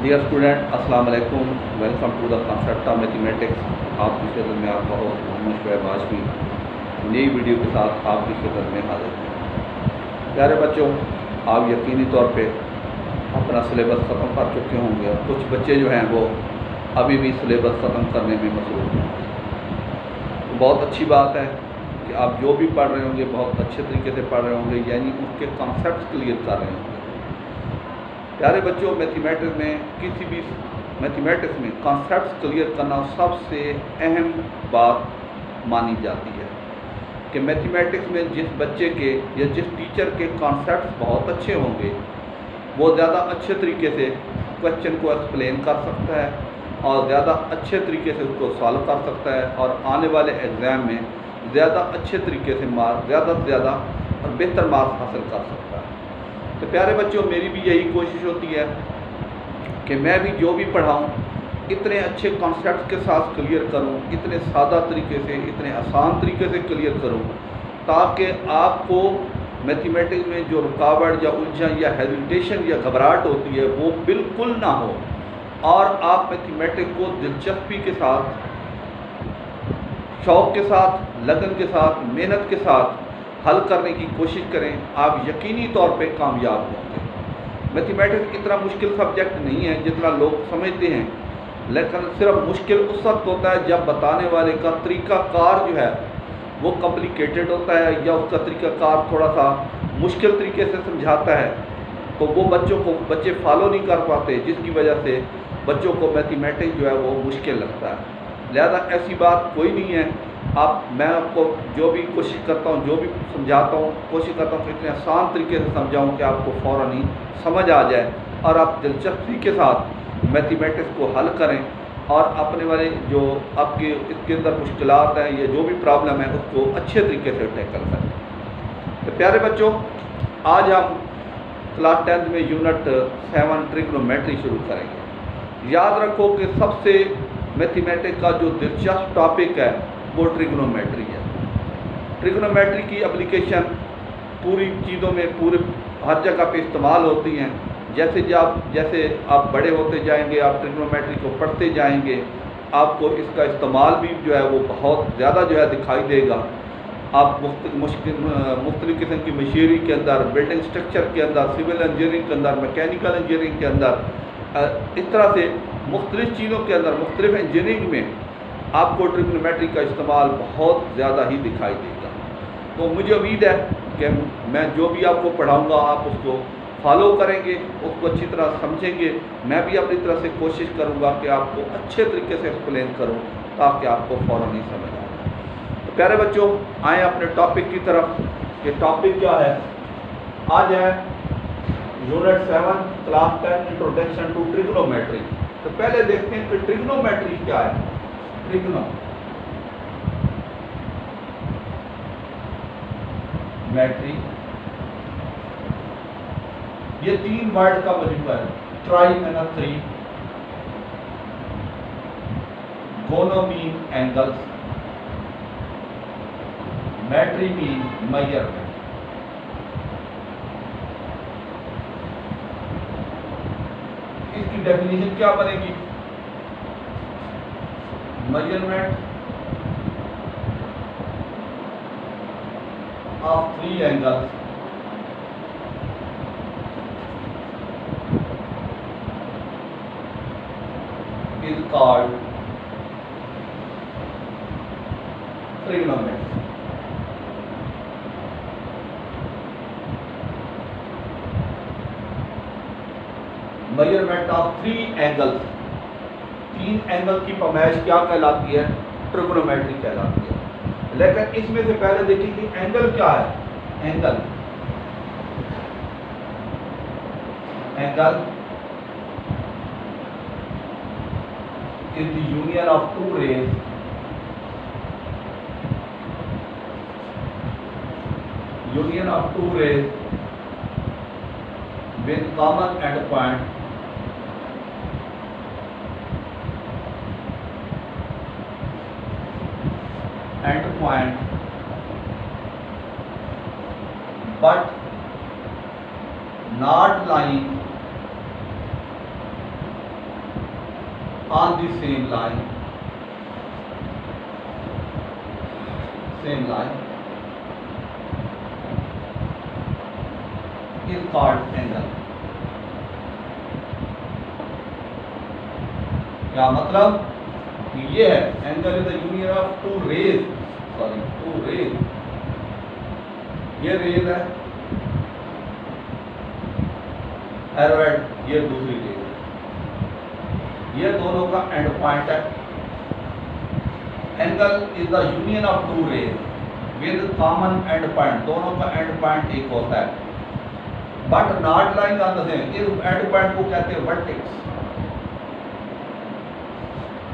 Dear student अस्सलाम वालेकुम, welcome to the concept of mathematics. आपकी खिदमत में आपका होस्ट मोहम्मद शुएब हाशमी नई वीडियो के साथ आपकी खिदमत में हाजिर है। प्यारे बच्चों, आप यकीनी तौर पे अपना सिलेबस ख़त्म कर चुके होंगे और कुछ बच्चे जो हैं वो अभी भी सिलेबस ख़त्म करने में मसरूफ़ हैं। तो बहुत अच्छी बात है कि आप जो भी पढ़ रहे होंगे बहुत अच्छे तरीके से पढ़ रहे होंगे, यानी उसके कॉन्सेप्ट क्लियर कर रहे होंगे। प्यारे बच्चों, मैथमेटिक्स में किसी भी मैथमेटिक्स में कॉन्सेप्ट्स क्लियर करना सबसे अहम बात मानी जाती है कि मैथमेटिक्स में जिस बच्चे के या जिस टीचर के कॉन्सेप्ट्स बहुत अच्छे होंगे वो ज़्यादा अच्छे तरीके से क्वेश्चन को एक्सप्लेन कर सकता है और ज़्यादा अच्छे तरीके से उसको सॉल्व कर सकता है और आने वाले एग्ज़ाम में ज़्यादा अच्छे तरीके से ज़्यादा से ज़्यादा और बेहतर मार्क्स हासिल कर सकता है। तो प्यारे बच्चों, मेरी भी यही कोशिश होती है कि मैं भी जो भी पढ़ाऊँ इतने अच्छे कॉन्सेप्ट के साथ क्लियर करूँ, इतने सादा तरीके से, इतने आसान तरीके से क्लियर करूँ ताकि आपको मैथमेटिक्स में जो रुकावट या उलझन या हेजिटेशन या घबराहट होती है वो बिल्कुल ना हो और आप मैथमेटिक्स को दिलचस्पी के साथ, शौक़ के साथ, लगन के साथ, मेहनत के साथ हल करने की कोशिश करें। आप यकीनी तौर पे कामयाब होंगे। मैथमेटिक्स इतना मुश्किल सब्जेक्ट नहीं है जितना लोग समझते हैं, लेकिन सिर्फ मुश्किल उस वक्त होता है जब बताने वाले का तरीक़ाकार जो है वो कॉम्प्लिकेटेड होता है या उसका तरीक़ाकार थोड़ा सा मुश्किल तरीके से समझाता है, तो वो बच्चे फॉलो नहीं कर पाते, जिसकी वजह से बच्चों को मैथमेटिक्स जो है वो मुश्किल लगता है। लिहाजा ऐसी बात कोई नहीं है। मैं आपको जो भी कोशिश करता हूँ, जो भी समझाता हूँ, कोशिश करता हूँ कि इतने आसान तरीके से समझाऊँ कि आपको फ़ौरन ही समझ आ जाए और आप दिलचस्पी के साथ मैथमेटिक्स को हल करें और अपने वाले जो आपके इसके अंदर मुश्किलात हैं या जो भी प्रॉब्लम है उसको अच्छे तरीके से टैकल करें। तो प्यारे बच्चों, आज हम क्लास 10th में यूनिट 7 ट्रिग्नोमेट्री शुरू करेंगे। याद रखो कि सबसे मैथमेटिक्स का जो दिलचस्प टॉपिक है वो ट्रिग्नोमेट्री है। ट्रिग्नोमेट्री की एप्लीकेशन पूरी चीज़ों में पूरे हर जगह पे इस्तेमाल होती हैं। जैसे आप बड़े होते जाएंगे, आप ट्रिग्नोमेट्री को पढ़ते जाएंगे, आपको इसका इस्तेमाल भी जो है वो बहुत ज़्यादा जो है दिखाई देगा। आप मुख्तलिफ़ किस्म की मशीनरी के अंदर, बिल्डिंग स्ट्रक्चर के अंदर, सिविल इंजीनियरिंग के अंदर, मैकेनिकल इंजीनियरिंग के अंदर, इस तरह से मुख्तलिफ़ चीज़ों के अंदर, मुख्तलिफ़ इंजीनियरिंग में आपको ट्रिग्नोमेट्री का इस्तेमाल बहुत ज़्यादा ही दिखाई देगा। तो मुझे उम्मीद है कि मैं जो भी आपको पढ़ाऊँगा आप उसको फॉलो करेंगे, उसको अच्छी तरह समझेंगे। मैं भी अपनी तरफ से कोशिश करूँगा कि आपको अच्छे तरीके से एक्सप्लेन करूँ ताकि आपको फ़ौरन ही समझ आए। तो प्यारे बच्चों, आए अपने टॉपिक की तरफ। ये टॉपिक क्या है? आज है unit 7 class 10 introduction to trigonometry. तो पहले देखते हैं कि ट्रिग्नोमेट्री क्या है। ट्रिग्नोमेट्री ये 3 वर्ड का मजमूआ है। ट्राइमेट्री, गोनो मीन एंगल्स, मेट्री मीन मेजरमेंट। इसकी डेफिनेशन क्या बनेगी? Measurement of 3 angles is called trigonometry. Measurement of 3 angles, 3 angle की पैमाइश क्या कहलाती है? ट्रिग्नोमेट्री कहलाती है। लेकिन इसमें से पहले देखिए कि एंगल क्या है। Angle is the union of 2 rays with common endpoint but not lying on the same line is called angle। क्या मतलब कि ये है angle is the union of two rays ये रेज है एरोहेड, ये दूसरी रेज है, ये दोनों का एंड पॉइंट है। Angle is the union of two rays with common end point, दोनों का एंड पॉइंट एक होता है, but not lying on the same. इस एंड पॉइंट को कहते हैं वर्टेक्स।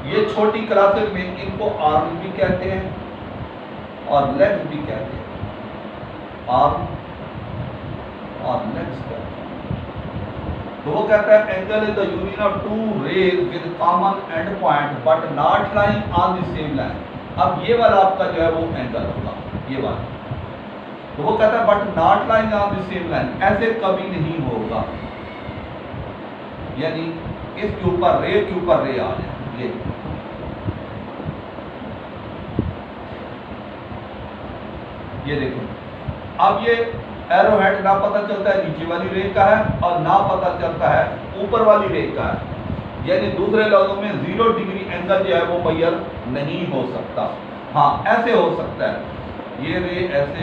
ये छोटी क्लासेस में इनको आर्म भी कहते हैं और लेग्स भी कहते हैं, आर्म और लेग्स कहते हैं। तो वो कहता है angle is the union of two rays with common end point but not lying on the same line. अब ये वाला आपका जो है वो एंगल होगा, ये वाला। तो वो कहता है but not lying on the same line, ऐसे कभी नहीं होगा, यानी इसके ऊपर रे के ऊपर रे आ जाए। ये देखो, अब ये एरो हेड ना पता चलता है नीचे वाली रेख का है और ना पता चलता है ऊपर वाली रेख का है, यानी दूसरे लफ्जों में 0 डिग्री एंगल जो है वो मैयर नहीं हो सकता। हाँ, ऐसे हो सकता है, ये रे ऐसे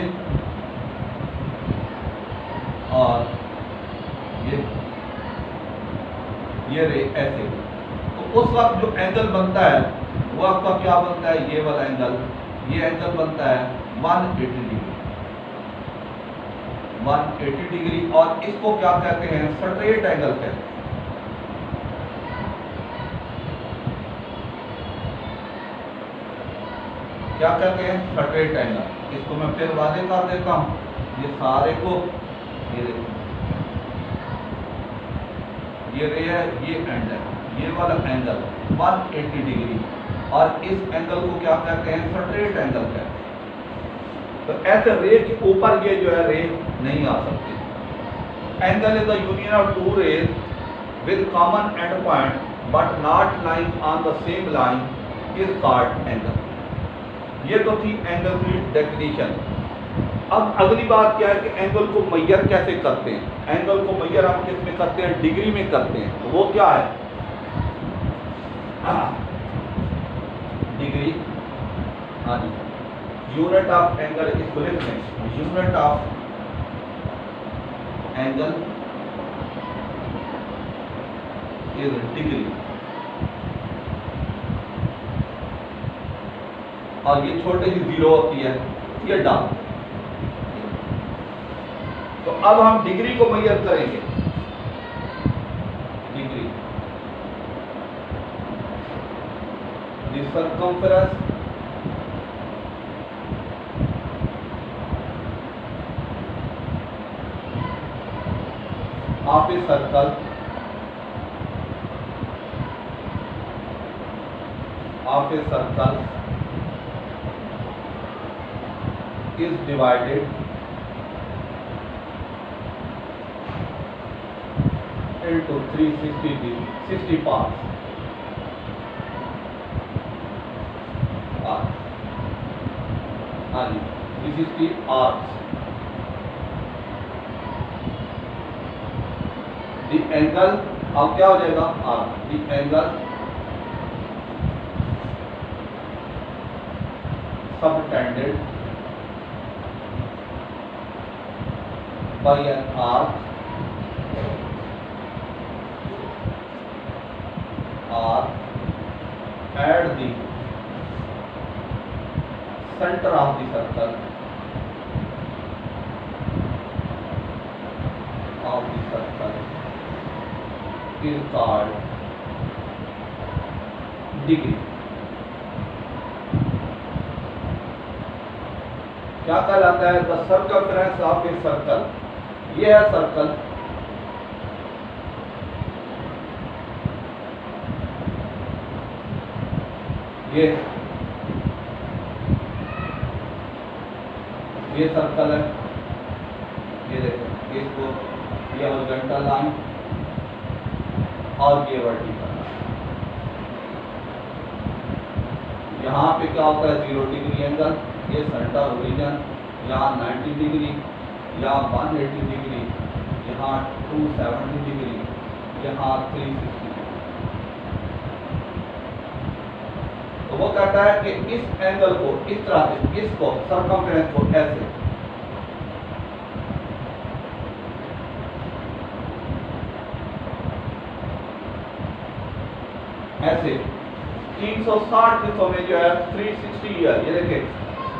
और ये रे ऐसे। तो उस वक्त जो एंगल बनता है वो आपका क्या बनता है, ये वाला एंगल, ये एंगल बनता है 180 डिग्री और इसको क्या कहते हैं, स्ट्रेट एंगल कहते हैं। क्या कहते हैं, स्ट्रेट एंगल। इसको मैं फिर वादे कर देता हूं, ये सारे को, ये देखो, ये रे है, ये एंड है, ये वाला एंगल 180 डिग्री और इस एंगल को क्या कहते हैं, स्ट्रेट एंगल कहते हैं। तो ऐसे रे के ऊपर ये जो है रे नहीं आ सकती। Angle is the union of two rays with common end point but not lying on the same line is called angle. ये तो थी एंगल की डेफिनेशन। अब अगली बात क्या है कि एंगल को मैयर कैसे करते हैं। एंगल को मैयर हम किस में करते हैं, डिग्री में करते हैं। तो वो क्या है, डिग्री, हाँ जी, यूनिट ऑफ एंगल इसको लिखते हैं, unit of angle is degree. और ये छोटे सी 0 होती है, ये डाल। तो अब हम डिग्री को मैयर करेंगे। Degree, the circumference of a circle is divided into 360 parts. This is the arcs. The angle, अब क्या हो जाएगा, arc. The angle subtended by an arc at the center of the circle is called degree। क्या कहलाता है, the circumference of a circle. ये है circle, ये सर्कल है, ये देखो, इसको ये हॉरिजॉन्टल लाइन और ये वर्टिकल लाइन। यहाँ पे क्या होता है 0 डिग्री एंगल, ये सेंटर ओरिजिन, यहाँ 90 डिग्री, यहाँ 180 डिग्री, यहाँ 270 डिग्री, यहाँ 360। तो वो कहता है कि इस एंगल को इस तरह से, इसको सरकमफ्रेंस को ऐसे 360 हिस्सों में जो है 360 ईयर, ये देखिए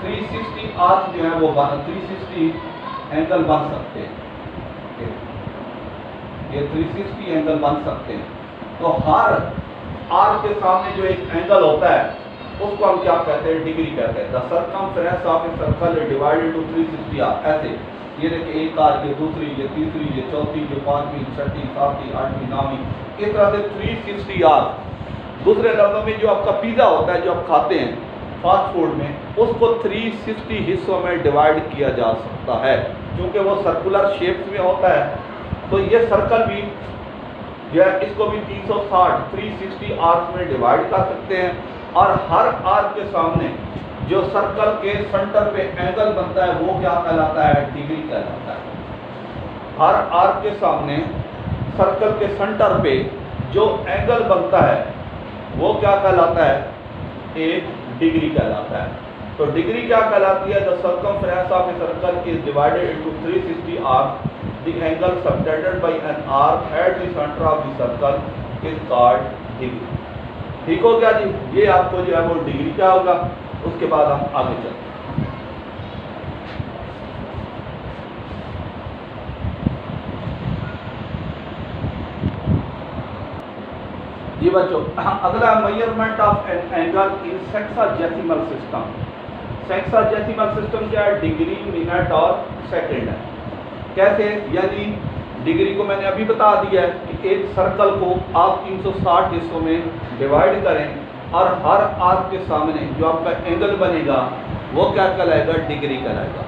360 आर्क जो है वो 360 एंगल बन सकते हैं, ये 360 एंगल बन सकते हैं। तो हर आर्क के सामने जो एक एंगल होता है उसको हम क्या कहते हैं, डिग्री कहते हैं। The circumference of a circle is divided into 360 arc. ऐसे ये देखिए एक आर्क, ये दूसरी, ये तीसरी, ये चौथी, ये पांचवी, छठी, सातवीं, आठवीं, नौवीं, इस तरह से 360 आर्क। दूसरे लफ्जों में जो आपका पिज़्ज़ा होता है जो आप खाते हैं फास्ट फूड में, उसको 360 हिस्सों में डिवाइड किया जा सकता है, क्योंकि वो सर्कुलर शेप्स में होता है। तो ये सर्कल भी जो है इसको भी 360 आर्क में डिवाइड कर सकते हैं, और हर आर्क के सामने जो सर्कल के सेंटर पे एंगल बनता है वो क्या कहलाता है, डिग्री कहलाता है। हर आर्क के सामने सर्कल के सेंटर पे जो एंगल बनता है वो क्या कहलाता है, एक डिग्री कहलाता है। तो डिग्री क्या कहलाती है, the circumference of a circle is divided into 360 arc, the angle subtended bye an arc at the centre of the circle is called degree. ठीक हो गया जी, ये आपको जो है वो डिग्री क्या होगा। उसके बाद हम आगे चलते हैं। ये बच्चों अगला measurement of an angle in sexagesimal system. Sexagesimal system क्या है, डिग्री, मिनट और सेकंड है। कैसे, यानी डिग्री को मैंने अभी बता दिया है कि एक सर्कल को आप 360 हिस्सों में डिवाइड करें, और हर आर्क के सामने जो आपका एंगल बनेगा वो क्या कहलाएगा, डिग्री कहलाएगा।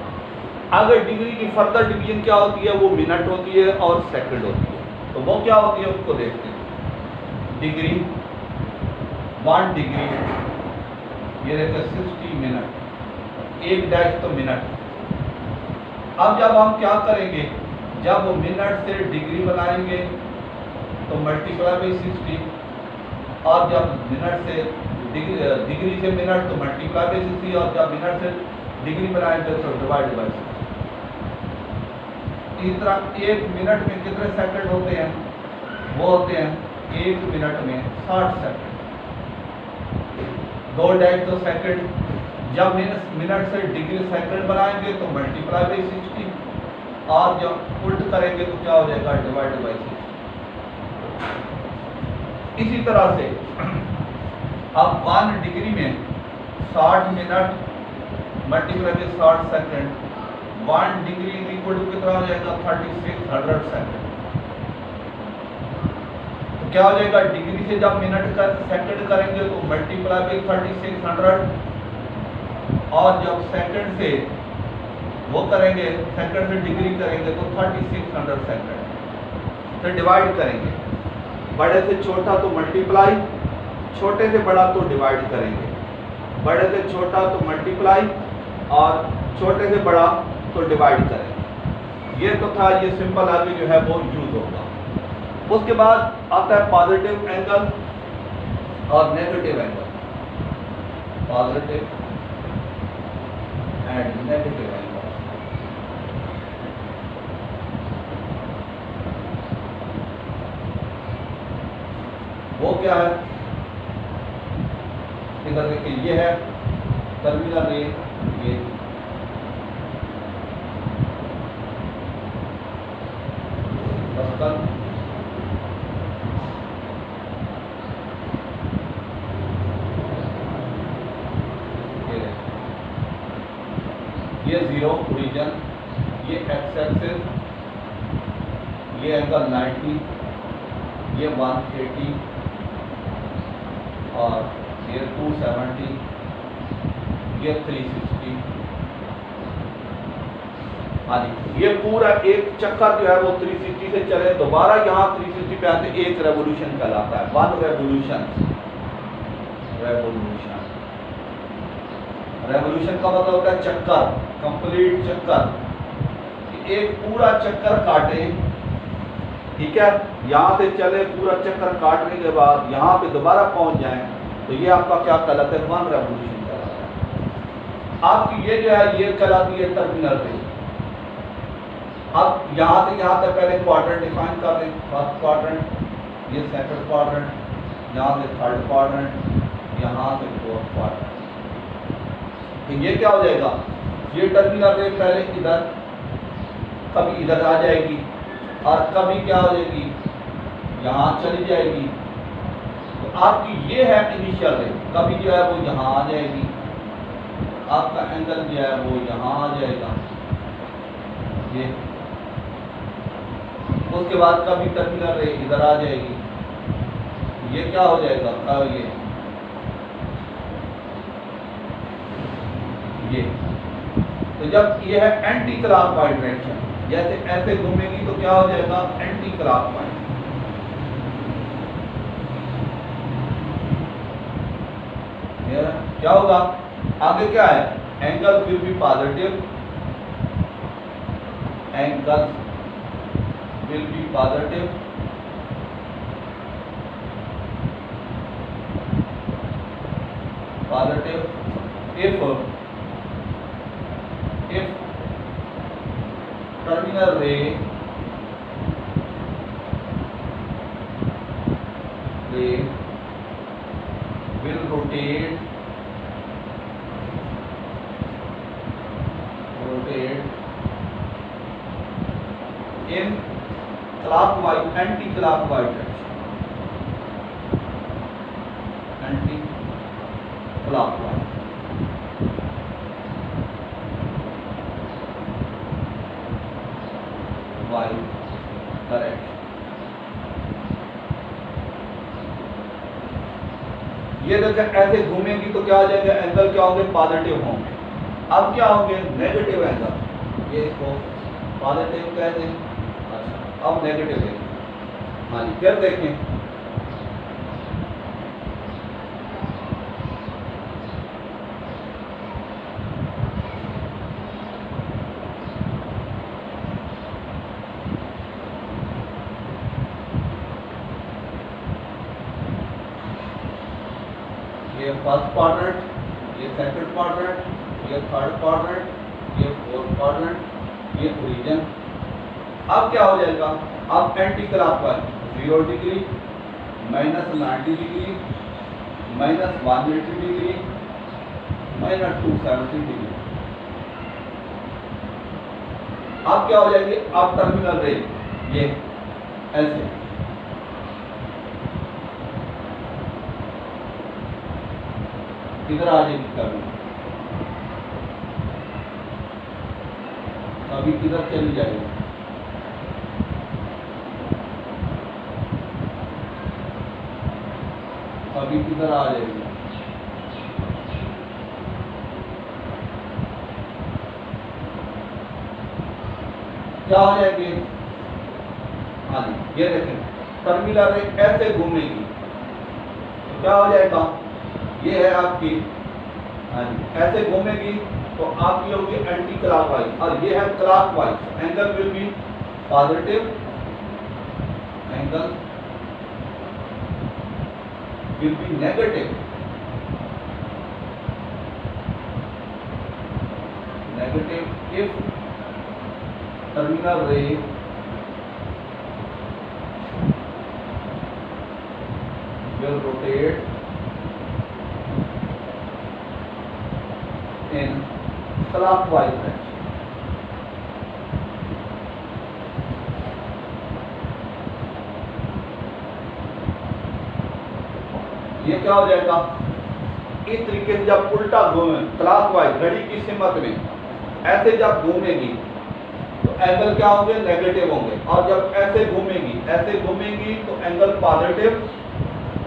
अगर डिग्री की फर्दर डिवीजन क्या होती है, वो मिनट होती है और सेकंड होती है। तो वो क्या होती है उसको देखते हैं। डिग्री, 1 डिग्री, ये रहता है 60 मिनट, 1 डैश तो मिनट। अब जब हम क्या करेंगे, जब वो मिनट से डिग्री बनाएंगे तो मल्टीप्लाई बाई 60, और जब मिनट से डिग्री से मिनट तो मल्टीप्लाई बाई 60, और जब मिनट से डिग्री बनाएंगे तो डिवाइड बाई 60। इस तरह 1 मिनट में कितने सेकंड होते हैं, वो होते हैं 1 मिनट में 60 सेकंड, 2 डैश तो सेकंड। जब मिनट से डिग्री सेकंड बनाएंगे तो मल्टीप्लाई बाई 60, और जब उल्ट करेंगे तो क्या हो जाएगा, डिवाइड बाई 60। इसी तरह से अब 1 डिग्री में 60 minute multiply by 60 second, 1 degree equal to कितना हो जाएगा, 3600 सेकंड। तो क्या हो जाएगा, डिग्री से जब मिनट का सेकंड करेंगे तो मल्टीप्लाई बाई 3600, और जब सेकंड से वो करेंगे, सेकंड से डिग्री करेंगे तो 3600 सेकंड से डिवाइड करेंगे। बड़े से छोटा तो मल्टीप्लाई, छोटे से बड़ा तो डिवाइड करेंगे। बड़े से छोटा तो मल्टीप्लाई, और छोटे से बड़ा तो डिवाइड करेंगे। ये तो था, ये सिंपल आगे जो है वो यूज होगा। उसके बाद आता है पॉजिटिव एंगल और negative angle. Positive and negative angle. वो क्या है, इधर देखिए, ये है टर्मिनल रे, ये सर्कल, ये 0 ओरिजिन, ये एक्स एक्सिस, ये एंगल 90, ये 180, और ये 270, ये 360। हाँ जी, ये पूरा एक चक्कर जो है वो 360 से चले, दोबारा यहाँ 360 पे आते एक रेवोल्यूशन कहलाता है, 1 रेवोल्यूशन। रेवोल्यूशन का मतलब होता है चक्कर, कंप्लीट चक्कर, कि एक पूरा चक्कर काटे, ठीक है, यहाँ से चले पूरा चक्कर काटने के बाद यहाँ पे दोबारा पहुँच जाएं, तो ये आपका क्या कहलाता है, 1 रेवोल्यूशन कहलाता है। आपकी ये जो है ये कहलाती है टर्मिनल रेंज। अब यहाँ से यहाँ तक पहले क्वाड्रेंट डिफाइन कर दें, फर्स्ट क्वाड्रेंट, ये सेकंड क्वाड्रेंट, यहाँ से थर्ड क्वाड्रेंट, यहाँ से फोर्थ क्वाड्रेंट। तो ये क्या हो जाएगा, ये टर्मिनल रेंज पहले इधर, कभी इधर आ जाएगी और कभी क्या हो जाएगी, यहाँ चली जाएगी। तो आपकी ये है इनिशियल रेंज, कभी जो है वो यहाँ आ जाएगी, आपका एंगल जो है वो यहाँ आ जाएगा, ये। उसके बाद कभी टर्मिनल रेंज इधर आ जाएगी, ये क्या हो जाएगा, ये। तो जब ये है एंटी क्लॉकवाइज डायरेक्शन, जैसे ऐसे घूमेगी तो क्या हो जाएगा, एंटी क्लॉकवाइज। क्या होगा, आगे क्या है, angle will be positive, angle will be positive, if terminal ray will rotate in clockwise, anti-clockwise direction, anti-clockwise। Direction, ये जब ऐसे घूमेंगी तो क्या आ जाएगा, एंगल क्या होंगे, पॉजिटिव होंगे। अब क्या होंगे, नेगेटिव एंगल, ये इसको पॉजिटिव कह दें, अच्छा अब नेगेटिव देखें, हाँ जी, फिर देखें, ये फर्स्ट क्वाड्रेंट, ये सेकंड क्वाड्रेंट, ये थर्ड क्वाड्रेंट, ये फोर्थ क्वाड्रेंट, ये ओरिजिन। अब क्या हो जाएगा, अब anti clockwise 0 degree, -90 degree, -180 degree, -270 degree. अब क्या हो जाएगी, अब टर्मिनल रेंज ये ऐसे, किधर आ जाएगी, कभी किधर चली जाएगी, कभी किधर आ जाएगी। क्या हो जाएगी, हाँ जी, ये देखें टर्मिनल रेंज ऐसे घूमेगी तो क्या हो जाएगा, ये है आपकी, हाँ जी, ऐसे घूमेगी तो आपकी होगी एंटी क्लॉकवाइज, और ये है clockwise. Angle will be positive, angle will be negative, if terminal रे will rotate in clockwise direction। ये क्या हो जाएगा, इस तरीके से जब उल्टा घूमे क्लॉकवाइज घड़ी की सिमत में ऐसे जब घूमेगी तो एंगल क्या होंगे, नेगेटिव होंगे, और जब ऐसे घूमेंगी तो एंगल पॉजिटिव,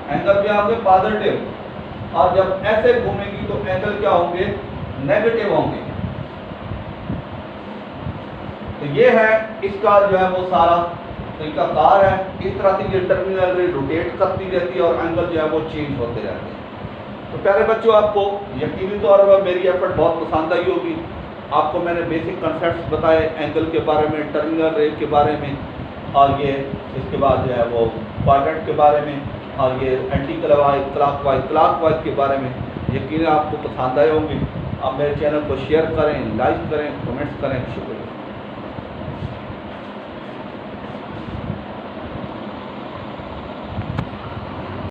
एंगल क्या होंगे, पॉजिटिव, और जब ऐसे घूमेंगी तो एंगल क्या होंगे, नेगेटिव होंगे। तो ये है इसका जो है वो सारा तरीका कार है। इस तरह से ये टर्मिनल रे रोटेट करती रहती है और एंगल जो है वो चेंज होते रहते हैं। तो प्यारे बच्चों, आपको यकीनी तौर पर मेरी एफर्ट बहुत पसंद आई होगी। आपको मैंने बेसिक कंसेप्ट बताए, एंगल के बारे में, टर्मिनल रेट के बारे में, और ये इसके बाद जो है वो क्वाड्रेंट के बारे में, और ये एंटी क्लॉकवाइज के बारे में। यकीन आपको पसंद आए होंगे। आप मेरे चैनल को शेयर करें, लाइक करें, कमेंट्स करें। शुक्रिया।